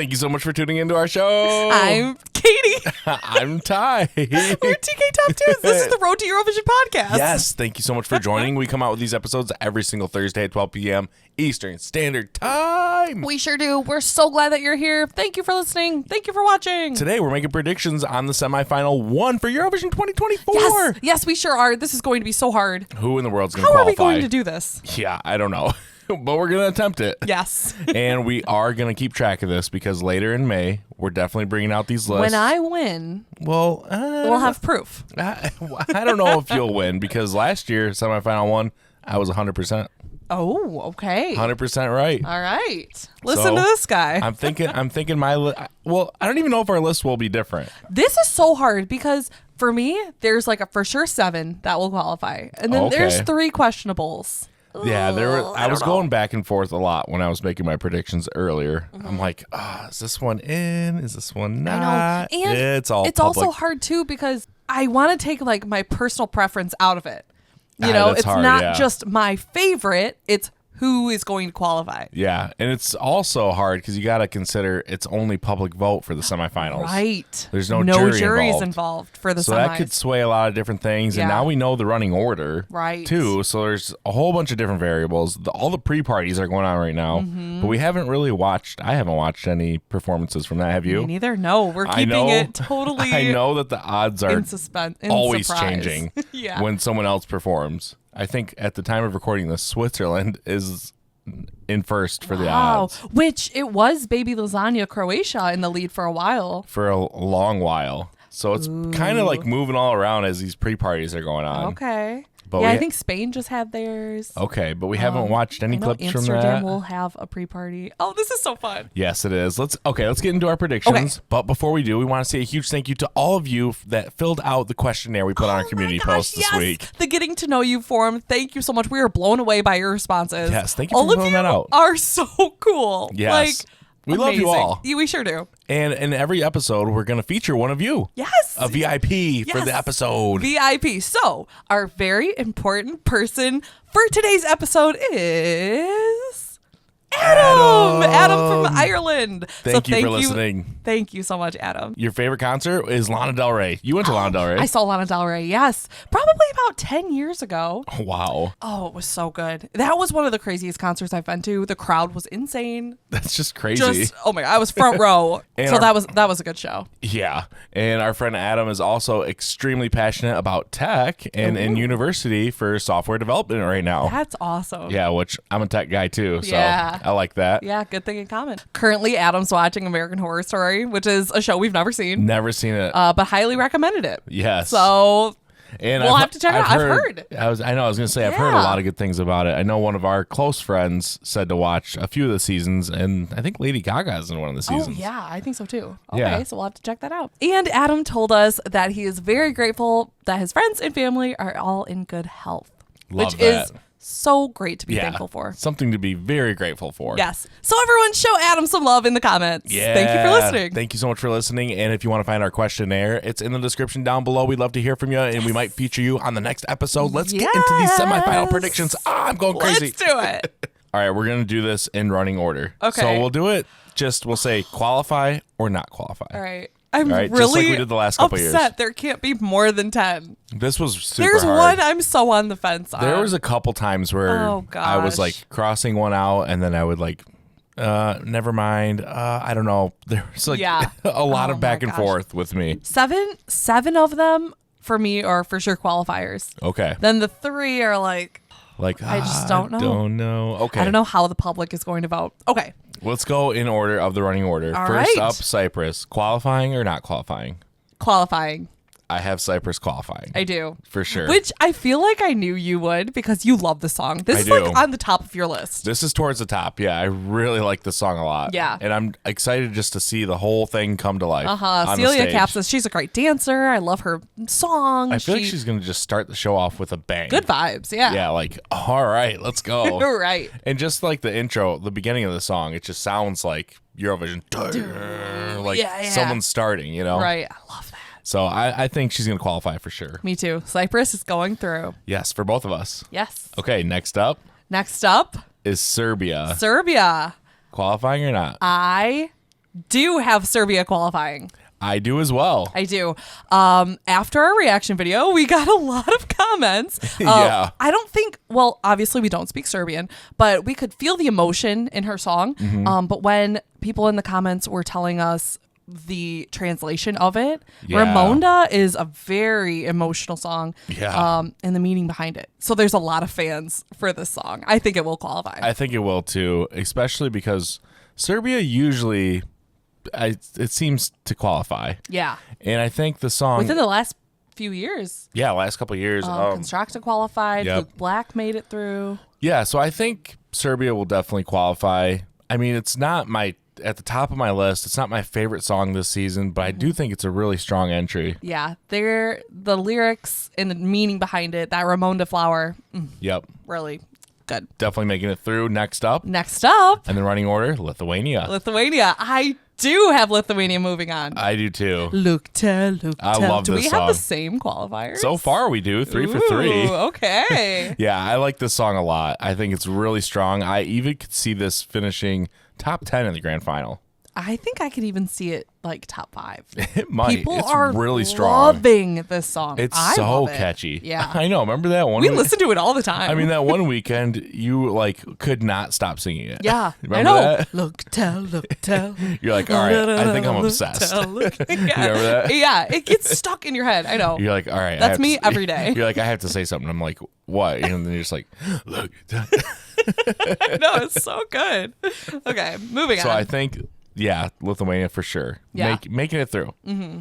Thank you so much for tuning into our show. I'm Katie. I'm Ty. We're TK Top Tunes. This is the Road to Eurovision podcast. Yes, thank you so much for joining. We come out with these episodes every single Thursday at 12 p.m. Eastern Standard Time. We sure do. We're so glad that you're here. Thank you for listening. Thank you for watching. Today, we're making predictions on the semifinal one for Eurovision 2024. Yes, we sure are. This is going to be so hard. Who in the world's going to How qualify? are we going to do this? Yeah, I don't know. But we're going to attempt it. Yes. And we are going to keep track of this because later in May, we're definitely bringing out these lists. When I win, we'll have proof. I don't know if you'll win because last year, semifinal one, I was 100%. Oh, okay. 100% right. All right. Listen to this guy. I'm thinking well, I don't even know if our list will be different. This is so hard because for me, there's like a for sure 7 that will qualify. And then there's 3 questionables. Yeah, I was going back and forth a lot when I was making my predictions earlier. Mm-hmm. I'm like, is this one in? Is this one not? I know. And it's public. also hard too because I want to take like my personal preference out of it. You know, it's hard, not just my favorite, it's who is going to qualify. Yeah, and it's also hard because you got to consider it's only public vote for the semifinals. Right. There's no juries involved for the semis. So that could sway a lot of different things. Yeah. And now we know the running order, right, too. So there's a whole bunch of different variables. All the pre-parties are going on right now, but we haven't really I haven't watched any performances from that. Have you? Me neither. No, we're keeping it totally I know that the odds are always surprise. changing when someone else performs. I think at the time of recording this, Switzerland is in first for the odds. Which it was baby lasagna Croatia in the lead for a while. For a long while. So it's kind of like moving all around as these pre-parties are going on. Okay. But I think Spain just had theirs. Okay, but we haven't watched any clips from that. Amsterdam will have a pre-party. Oh, this is so fun. Yes, it is. Let's get into our predictions. Okay. But before we do, we want to say a huge thank you to all of you that filled out the questionnaire we put on our community post this week. The Getting to Know You forum. Thank you so much. We are blown away by your responses. Yes, thank you for filling that out. All of you are so cool. Yes. We love you all. We sure do. And in every episode, we're going to feature one of you. Yes. A VIP for the episode. VIP. So, our very important person for today's episode is Adam from Ireland. Thank you for listening. Thank you so much, Adam. Your favorite concert is Lana Del Rey. You went to Lana Del Rey. I saw Lana Del Rey, yes. Probably about 10 years ago. Wow. Oh, it was so good. That was one of the craziest concerts I've been to. The crowd was insane. That's just crazy. Oh my God, I was front row. So that was a good show. Yeah. And our friend Adam is also extremely passionate about tech and in university for software development right now. That's awesome. Yeah, which I'm a tech guy too. So yeah. I like that. Yeah, good thing in common. Currently, Adam's watching American Horror Story, which is a show we've never seen. Never seen it. But highly recommended it. Yes. So and we'll have to check it out. I've heard. I was going to say, I've heard a lot of good things about it. I know one of our close friends said to watch a few of the seasons, and I think Lady Gaga is in one of the seasons. Oh, yeah, I think so too. Okay, so we'll have to check that out. And Adam told us that he is very grateful that his friends and family are all in good health. Love which that. Is so great to be thankful for. Something to be very grateful for. Yes. So everyone show Adam some love in the comments. Yeah. Thank you for listening. Thank you so much for listening. And if you want to find our questionnaire, it's in the description down below. We'd love to hear from you, and we might feet you on the next episode. Let's get into these semifinal predictions. I'm going crazy. Let's do it. All right, we're going to do this in running order. Okay. So we'll do it. We'll say qualify or not qualify. All right. I'm really just like we did the last couple upset years. There can't be more than 10. This was super There's hard. one I'm so on the fence on. There was a couple times where I was like crossing one out, and then I would like, never mind. I don't know. There was like a lot of back and forth with me. Seven of them for me are for sure qualifiers. Okay. Then the 3 are like I just don't know. Don't know. Okay. I don't know how the public is going to vote. Okay. Let's go in order of the running order. First up, Cyprus. Qualifying or not qualifying? Qualifying. I have Cyprus qualifying. I do. For sure. Which I feel like I knew you would because you love the song. This is like on the top of your list. This is towards the top. Yeah, I really like the song a lot. Yeah. And I'm excited just to see the whole thing come to life. Celia Cap says she's a great dancer. I love her song. I feel like she's going to just start the show off with a bang. Good vibes, yeah. Yeah, like, all right, let's go. Right. And just like the intro, the beginning of the song, it just sounds like Eurovision. Like someone's starting, you know? Right. I love that. So I think she's going to qualify for sure. Me too. Cyprus is going through. Yes, for both of us. Yes. Okay, next up is Serbia. Serbia. Qualifying or not? I do have Serbia qualifying. I do as well. I do. After our reaction video, we got a lot of comments. Yeah. I don't think, well, obviously we don't speak Serbian, but we could feel the emotion in her song. But when people in the comments were telling us the translation of it, Ramonda is a very emotional song. Yeah. And the meaning behind it. So there's a lot of fans for this song. I think it will qualify. I think it will too, especially because Serbia usually... it seems to qualify. Yeah. And I think the song... within the last few years. Yeah, last couple of years. Constructa qualified. Yep. Luke Black made it through. Yeah, so I think Serbia will definitely qualify. I mean, it's not at the top of my list. It's not my favorite song this season, but I do think it's a really strong entry. Yeah. The lyrics and the meaning behind it, that Ramonda flower. Yep. Really good. Definitely making it through. Next up. And the running order, Lithuania. I do have Lithuania moving on. I do too. I love do this we song. have the same qualifiers? So far we do. 3 for 3. Okay. Yeah, I like this song a lot. I think it's really strong. I even could see this finishing top 10 in the grand final. I think I could even see it like top 5. It might. People it's are really strong. Loving this song. It's I so love it. catchy. Yeah. I know. Remember that one? We listen to it all the time. I mean, that one weekend, you could not stop singing it. Yeah. Remember I know. that? Look, tell. You're like, all right, I think I'm obsessed. Yeah. You remember that? Yeah. It gets stuck in your head. I know. You're like, all right. That's me every day. You're like, I have to say something. I'm like, what? And then you're just like, look. No, it's so good. Okay, moving on. So I think, yeah, Lithuania for sure. Yeah. Making it through. Mm-hmm.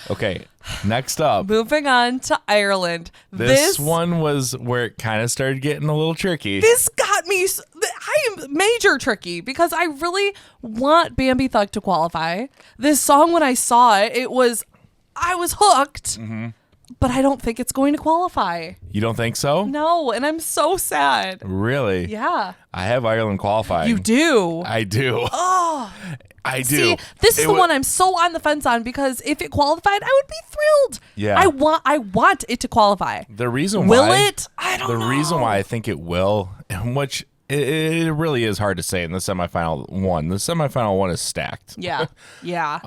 Okay, next up. Moving on to Ireland. This one was where it kind of started getting a little tricky. This got me. I am major tricky because I really want Bambi Thug to qualify. This song, when I saw it, I was hooked. Mm-hmm. But I don't think it's going to qualify. You don't think so? No, and I'm so sad. Really? Yeah. I have Ireland qualifying. You do? I do. Oh. I do. See, this is the one I'm so on the fence on because if it qualified, I would be thrilled. Yeah. I want it to qualify. The reason will why... it? I don't know. The reason why I think it will, which it really is hard to say in the semifinal one. The semifinal one is stacked. Yeah. Yeah.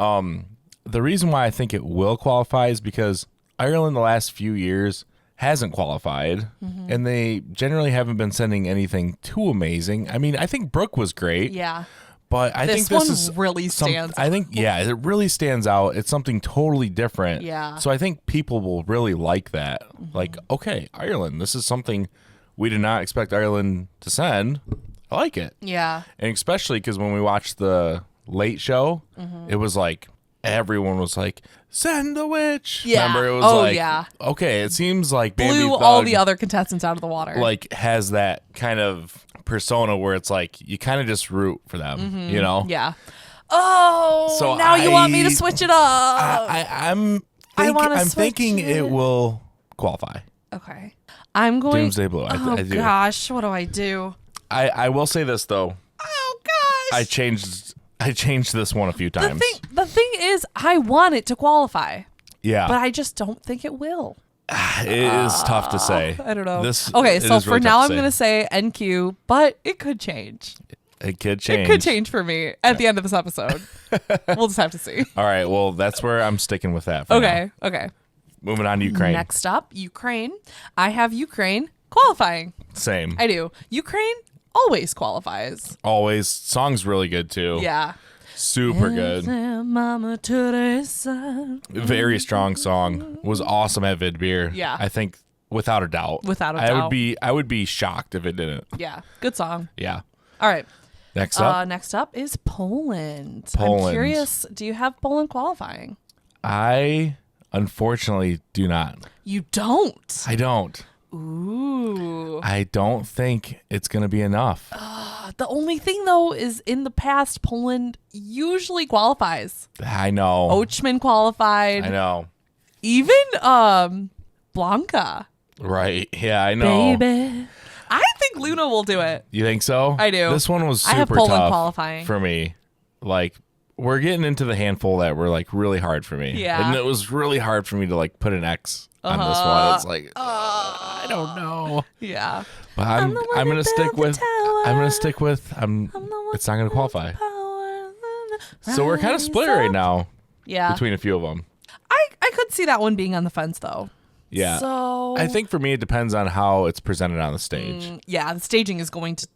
The reason why I think it will qualify is because Ireland the last few years hasn't qualified, and they generally haven't been sending anything too amazing. I mean, I think Brooke was great. Yeah. But I think this is really stands out. I think, yeah, it really stands out. It's something totally different. Yeah. So I think people will really like that. Like, okay, Ireland, this is something we did not expect Ireland to send. I like it. Yeah. And especially because when we watched the Late Show, it was like, everyone was like, send the witch. Yeah. Remember, it was yeah. Okay, it seems like Bambi blew Thug, all the other contestants out of the water. Like, has that kind of persona where it's like, you kind of just root for them, you know? Yeah. Oh, so now you want me to switch it up. I'm thinking it will qualify. Okay. I'm going. Doomsday Blue. I do. Gosh, what do I do? I will say this, though. Oh, gosh. I changed this one a few times. The thing is, I want it to qualify. Yeah. But I just don't think it will. It is tough to say. I don't know. Okay, so for now, I'm going to say NQ, but it could change. It could change. It could change for me at the end of this episode. We'll just have to see. All right. Well, that's where I'm sticking with that. For now. Okay. Moving on to Ukraine. Next up, Ukraine. I have Ukraine qualifying. Same. I do. Ukraine always qualifies. Always. Song's really good, too. Yeah. Super good. Very strong song. Was awesome at Vidbeer. Yeah. I think without a doubt. I would be shocked if it didn't. Yeah. Good song. Yeah. All right. Next up. Next up is Poland. I'm curious, do you have Poland qualifying? I unfortunately do not. You don't? I don't. Ooh. I don't think it's going to be enough. The only thing, though, is in the past, Poland usually qualifies. I know. Ochman qualified. I know. Even Blanca. Right. Yeah, I know. Baby. I think Luna will do it. You think so? I do. This one was super I have Poland tough qualifying for me. Like, we're getting into the handful that were like really hard for me. Yeah. And it was really hard for me to like put an X on this one. It's like, I don't know. Yeah. But I'm gonna stick with it's not gonna qualify. So we're kind of split right now Yeah. between a few of them. I could see that one being on the fence, though. Yeah. So I think for me, it depends on how it's presented on the stage. yeah, the staging is going to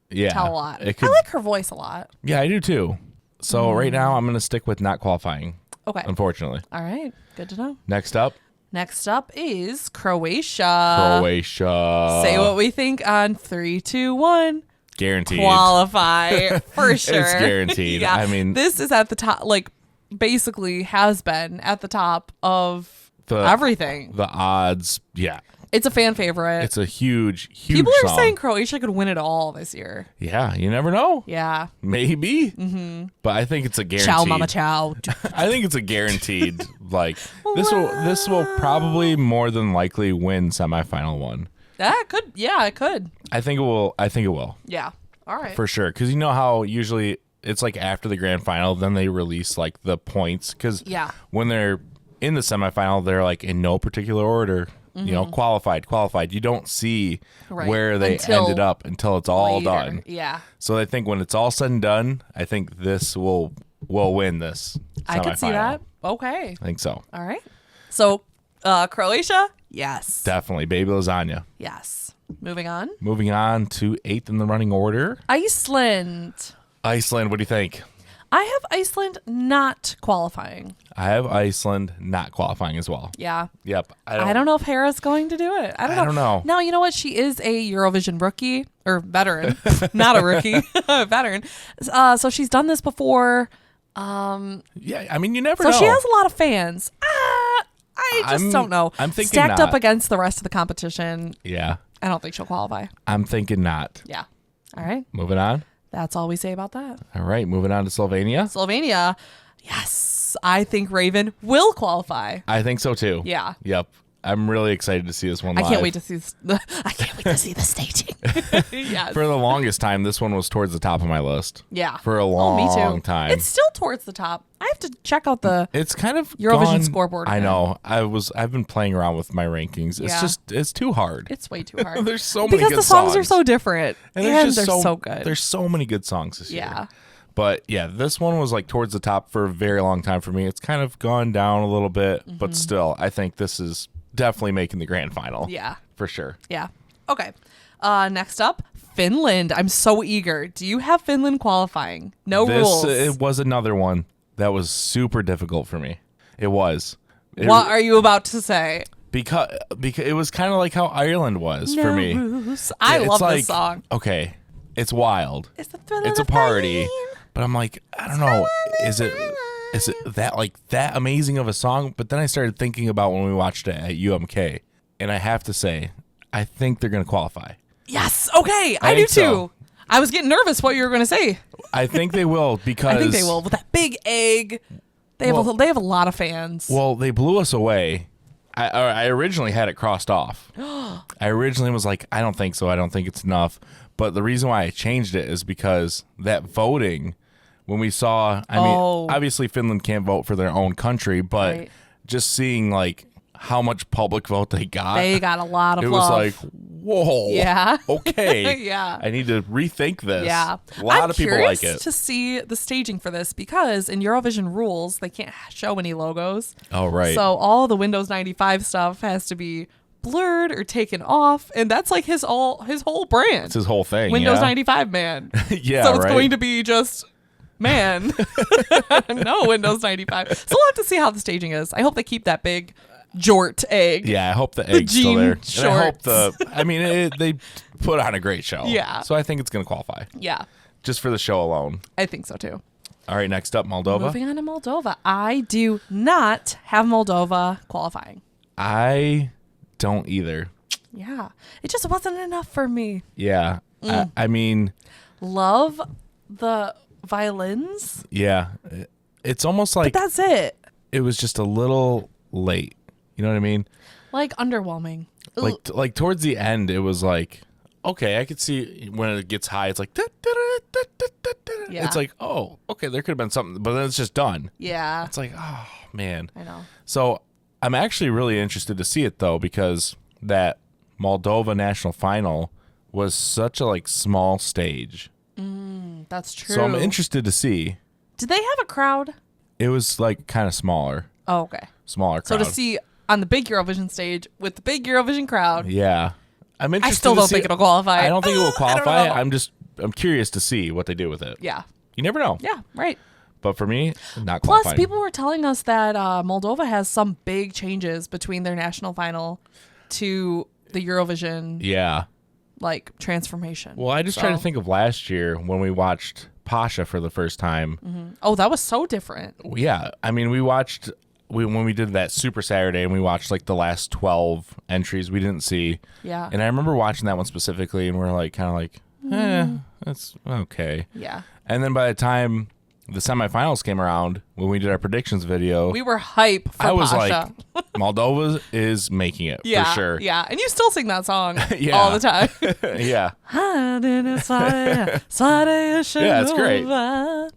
Yeah. tell a lot. It could, I like her voice a lot. yeah, I do too. So right now, I'm going to stick with not qualifying, Okay. unfortunately. All right. Good to know. Next up, Next up is Croatia. Croatia. Say what we think on 3, 2, 1. Guaranteed. Qualify for sure. It's guaranteed. Yeah. I mean, this is at the top, like basically has been at the top of the, everything. The odds, yeah. It's a fan favorite. It's a huge People are song. saying Croatia could win it all this year. Yeah, you never know. Yeah. Maybe. Mm-hmm. But I think it's a guaranteed. Ciao, mama, ciao. I think it's a guaranteed. Like this will probably more than likely win semifinal one. That could. Yeah, it could. I think it will. Yeah. All right. For sure. Because you know how usually it's like after the grand final, then they release like the points. Because Yeah. when they're in the semifinal, they're like in no particular order. You know, qualified. You don't see Right. where they Until ended up until it's all Later. done. Yeah. So I think when it's all said and done, I think this will win this. I could see semifinal. that. Okay. I think so. All right. So, Croatia? Yes. Definitely. Baby lasagna. Yes. Moving on. Moving on to 8th in the running order. Iceland. Iceland, what do you think? I have Iceland not qualifying. I have Iceland not qualifying as well. Yeah. Yep. I don't know if Hera's going to do it. I don't know. No, you know what? She is a Eurovision rookie or veteran, not a rookie, a veteran. So she's done this before. Yeah, I mean, you never So know. she has a lot of fans. I just don't know. I'm thinking stacked not. up against the rest of the competition. Yeah. I don't think she'll qualify. I'm thinking not. Yeah. All right. Moving on. That's all we say about that. All right, moving on to Slovenia. Slovenia. Yes. I think Raven will qualify. I think so too. Yeah. Yep. I'm really excited to see this one I live. can't wait to see I can't wait to see the staging. Yes. For the longest time, this one was towards the top of my list. Yeah. For a long me too. time. It's still towards the top. I have to check out the It's kind of Eurovision gone- scoreboard I again. know. I've been playing around with my rankings. It's Yeah. it's too hard. It's way too hard. There's so many because good the songs are so different. And And there's they're just so good. There's so many good songs this year. Yeah. But yeah, this one was like towards the top for a very long time for me. It's kind of gone down a little bit, but still, I think this is definitely making the grand final. Yeah. For sure. Yeah. Okay. Next up, Finland. I'm so eager. Do you have Finland qualifying? No rules. It was another one that was super difficult for me. It was. What are you about to say? Because it was kind of like how Ireland was for me. Rules. I It's love like, this song. Okay, it's wild. It's the thrill It's a of the party. fight. But I'm like, I don't know. Is it that like that amazing of a song? But then I started thinking about when we watched it at UMK, and I have to say, I think they're going to qualify. Yes. Okay. I do think too. so. I was getting nervous what you were going to say. I think they will because I think they will with that big egg. They have a lot of fans. Well, they blew us away. I originally had it crossed off. I originally was like, I don't think so. I don't think it's enough. But the reason why I changed it is because that voting, when we saw, I mean, obviously Finland can't vote for their own country, but Right. just seeing like how much public vote they got a lot of it love. was like, whoa. Yeah. Okay. Yeah. I need to rethink this. Yeah. A lot I'm of people curious like it. to see the staging for this because in Eurovision rules, they can't show any logos. Oh, right. So all the Windows 95 stuff has to be blurred or taken off. And that's like his whole brand. It's his whole thing. Windows yeah? 95 man. Yeah. So it's right? going to be just man. No Windows 95. So we'll have to see how the staging is. I hope they keep that big jort egg. Yeah, I hope the egg's still jean there. And I hope shorts. they put on a great show. Yeah. So I think it's going to qualify Yeah. just for the show alone. I think so too. All right, next up, Moldova. Moving on to Moldova. I do not have Moldova qualifying. I don't either. Yeah. It just wasn't enough for me. Yeah. I mean, Love the violins. yeah. It's almost like That's it. it was just a little late. You know what I mean? Like underwhelming. Ugh. Like towards the end, it was like, okay, I could see when it gets high, it's like, Yeah. it's like, oh, okay, there could have been something, but then it's just done. Yeah. It's like, oh, man. I know. So I'm actually really interested to see it, though, because that Moldova national final was such a like small stage. That's true. So I'm interested to see Did they have a crowd? It was like kind of smaller. Oh, okay. Smaller crowd. So to see on the big Eurovision stage with the big Eurovision crowd. Yeah. I'm interested. I still don't think it'll qualify. I don't think it will qualify. I don't know. I'm curious to see what they do with it. Yeah. You never know. Yeah, right. But for me, not Plus, qualifying. people were telling us that Moldova has some big changes between their national final to the Eurovision transformation. Well, I just try to think of last year when we watched Pasha for the first time. Mm-hmm. Oh, that was so different. Yeah. I mean, when we did that Super Saturday and we watched like the last 12 entries we didn't see. Yeah. And I remember watching that one specifically and we're like kind of like, that's okay. Yeah. And then by the time the semifinals came around, when we did our predictions video, we were hype for I was Pasha. like, Moldova is making it for sure. Yeah. And you still sing that song all the time. Yeah. Yeah, it's great.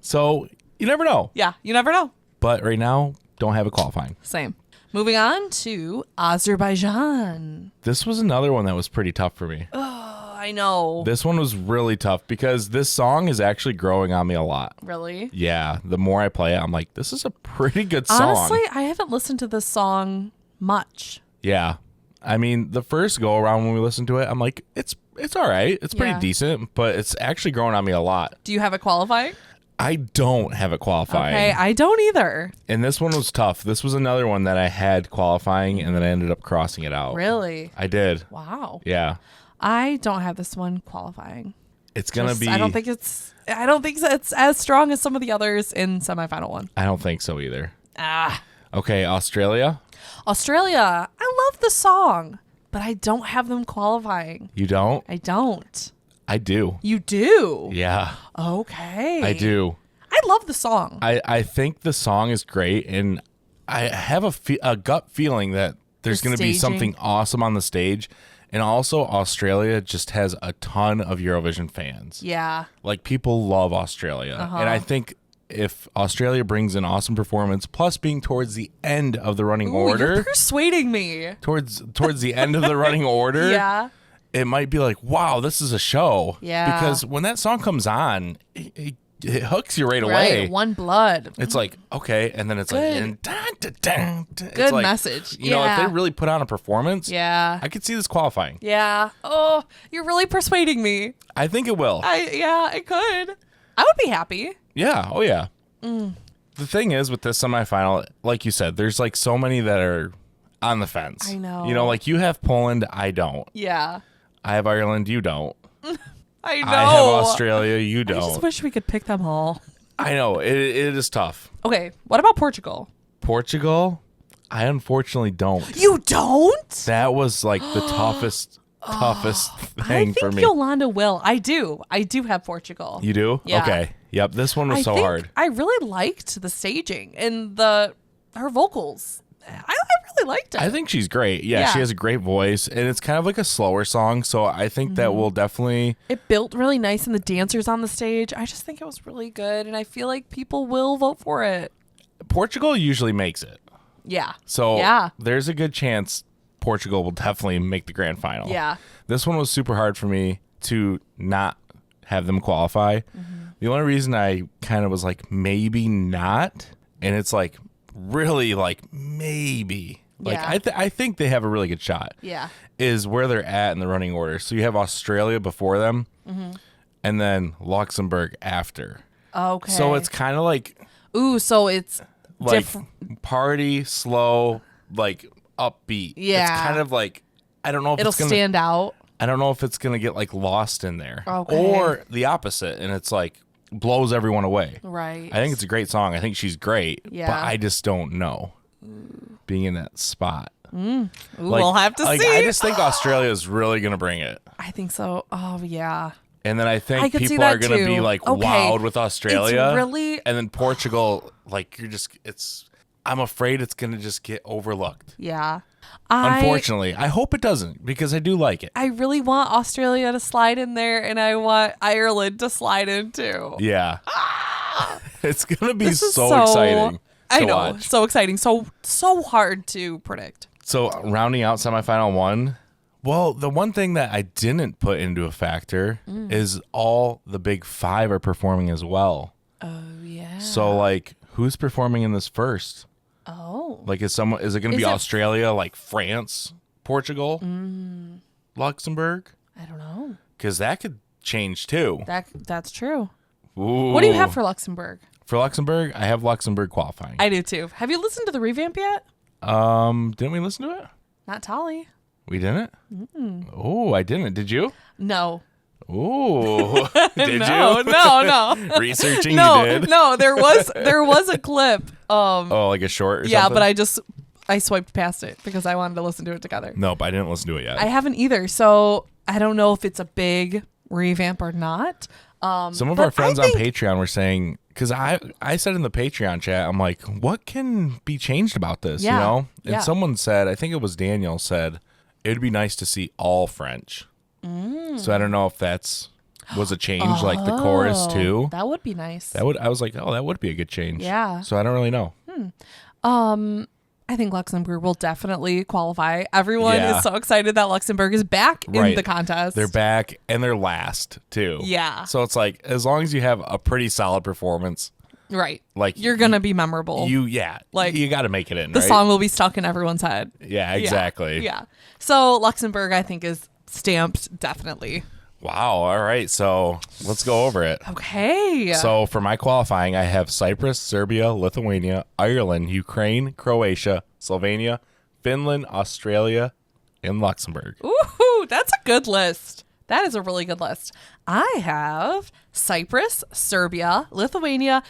So you never know. Yeah, you never know. But right now, don't have it qualifying. Same. Moving on to Azerbaijan. This was another one that was pretty tough for me. Oh, I know. This one was really tough because this song is actually growing on me a lot. Really? Yeah. The more I play it, I'm like, this is a pretty good song. Honestly, I haven't listened to this song much. Yeah. I mean, the first go around when we listened to it, I'm like, it's all right. It's pretty decent, but it's actually growing on me a lot. Do you have it qualifying? I don't have it qualifying. Okay, I don't either. And this one was tough. This was another one that I had qualifying, and then I ended up crossing it out. Really? I did. Wow. Yeah. I don't have this one qualifying. It's gonna be. I don't think it's as strong as some of the others in semifinal one. I don't think so either. Ah. Okay, Australia. Australia. I love the song, but I don't have them qualifying. You don't? I don't. I do. You do? Yeah. Okay. I do. I love the song. I think the song is great, and I have a gut feeling that there's going to be something awesome on the stage. And also, Australia just has a ton of Eurovision fans. Yeah. Like, people love Australia. And I think if Australia brings an awesome performance, plus being towards the end of the running order. You're persuading me. Towards the end of the running order. Yeah. It might be like, wow, this is a show. Yeah. Because when that song comes on, it hooks you right away. One Blood. It's like, okay. And then it's Good. like, and dun, dun, dun, dun. Good message. You know, if they really put on a performance, yeah, I could see this qualifying. Yeah. Oh, you're really persuading me. I think it will. I could. I would be happy. Yeah. Oh, yeah. The thing is with this semifinal, like you said, there's like so many that are on the fence. I know. You know, like you have Poland, I don't. Yeah. I have Ireland, you don't. I know. I have Australia, you don't. I just wish we could pick them all. I know. It is tough. Okay. What about Portugal? Portugal? I unfortunately don't. You don't? That was like the toughest thing for me. I think Yolanda will. I do have Portugal. You do? Yeah. Okay. Yep. This one was so hard. I really liked the staging and her vocals. I really liked it. I think she's great. Yeah, she has a great voice, and it's kind of like a slower song, so I think that will definitely... It built really nice, and the dancers on the stage, I just think it was really good, and I feel like people will vote for it. Portugal usually makes it. Yeah. So there's a good chance Portugal will definitely make the grand final. Yeah. This one was super hard for me to not have them qualify. The only reason I kind of was like, maybe not, and it's like... really like maybe like I think they have a really good shot is where they're at in the running order. So you have Australia before them and then Luxembourg after. Okay, so it's kind of like so it's like party slow, like upbeat. It's kind of like I don't know if it'll it's gonna stand out. I don't know if it's gonna get like lost in there okay. or the opposite, and it's like blows everyone away. Right. I think it's a great song. I think she's great. Yeah. But I just don't know being in that spot. Ooh, we'll have to see. I just think Australia is really going to bring it. I think so. Oh, yeah. And then I think could see people that are going to be like wowed with Australia. It's really... And then Portugal, like I'm afraid it's going to just get overlooked. Yeah. Unfortunately, I hope it doesn't because I do like it. I really want Australia to slide in there, and I want Ireland to slide in too. Yeah. It's going to be so exciting. I know. Watch. So exciting. So hard to predict. So rounding out semifinal one, well, the one thing that I didn't put into a factor is all the big five are performing as well. Oh, yeah. So, like, who's performing in this first? Oh. Like, is it going to be Australia, like France, Portugal, Luxembourg? I don't know. Because that could change, too. That's true. Ooh. What do you have for Luxembourg? For Luxembourg, I have Luxembourg qualifying. I do, too. Have you listened to the revamp yet? Didn't we listen to it? Not Tolly. We didn't? Oh, I didn't. Did you? No. Ooh. Did No. Researching No, you did? no. There was a clip. Like a short or yeah, something? but I swiped past it because I wanted to listen to it together. Nope, I didn't listen to it yet. I haven't either, so I don't know if it's a big revamp or not. Some of our friends on Patreon were saying, because I said in the Patreon chat, I'm like, what can be changed about this, you know? And someone said, I think it was Daniel said, it'd be nice to see all French. So I don't know if was a change, like the chorus too. That would be nice. I was like, oh, that would be a good change. Yeah. So I don't really know. I think Luxembourg will definitely qualify. Everyone is so excited that Luxembourg is back in the contest. They're back and they're last too. Yeah. So it's like, as long as you have a pretty solid performance, right? Like you're gonna be memorable. You got to make it in. The song will be stuck in everyone's head. Yeah, exactly. Yeah. So Luxembourg, I think, is stamped definitely. Wow. All right. So let's go over it. Okay. So for my qualifying, I have Cyprus, Serbia, Lithuania, Ireland, Ukraine, Croatia, Slovenia, Finland, Australia, and Luxembourg. Ooh, that's a good list. That is a really good list. I have Cyprus, Serbia, Lithuania,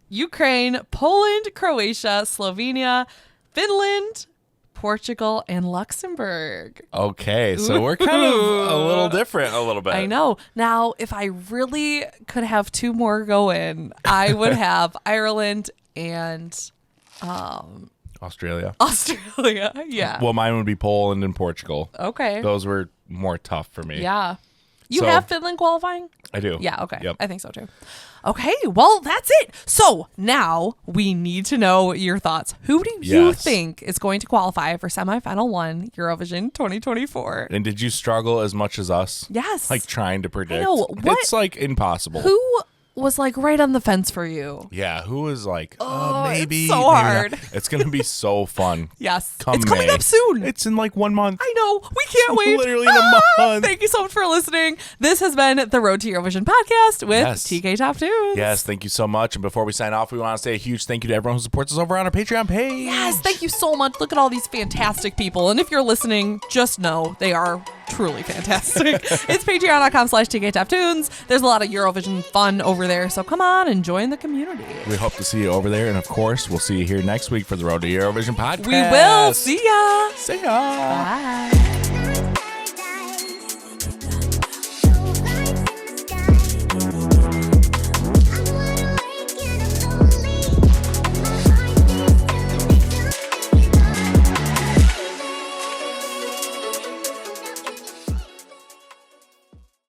Ukraine, Poland, Croatia, Slovenia, Finland, Portugal, and Luxembourg. Okay, so we're kind of a little different a little bit. I know. Now, if I really could have two more go in, I would have Ireland and Australia. Yeah. Well, mine would be Poland and Portugal. Okay. Those were more tough for me. Yeah. You have Finland qualifying? I do. Yeah, okay. Yep. I think so too. Okay, well, that's it. So now we need to know your thoughts. Who do you think is going to qualify for semifinal 1 Eurovision 2024? And did you struggle as much as us? Yes. Like trying to predict? I know. It's like impossible. Who was like right on the fence for you? Yeah, who was like, maybe. It's so maybe hard. not. It's going to be so fun. Yes. Come it's coming May. up soon. It's in like 1 month. I know. We can't wait. Literally in a month. Thank you so much for listening. This has been the Road to Eurovision podcast with TK Top Tunes. Yes, thank you so much. And before we sign off, we want to say a huge thank you to everyone who supports us over on our Patreon page. Yes, thank you so much. Look at all these fantastic people. And if you're listening, just know they are truly fantastic. It's patreon.com/TKTopTunes. There's a lot of Eurovision fun over there. So come on and join the community. We hope to see you over there. And of course, we'll see you here next week for the Road to Eurovision podcast. We will. See ya. See ya. Bye.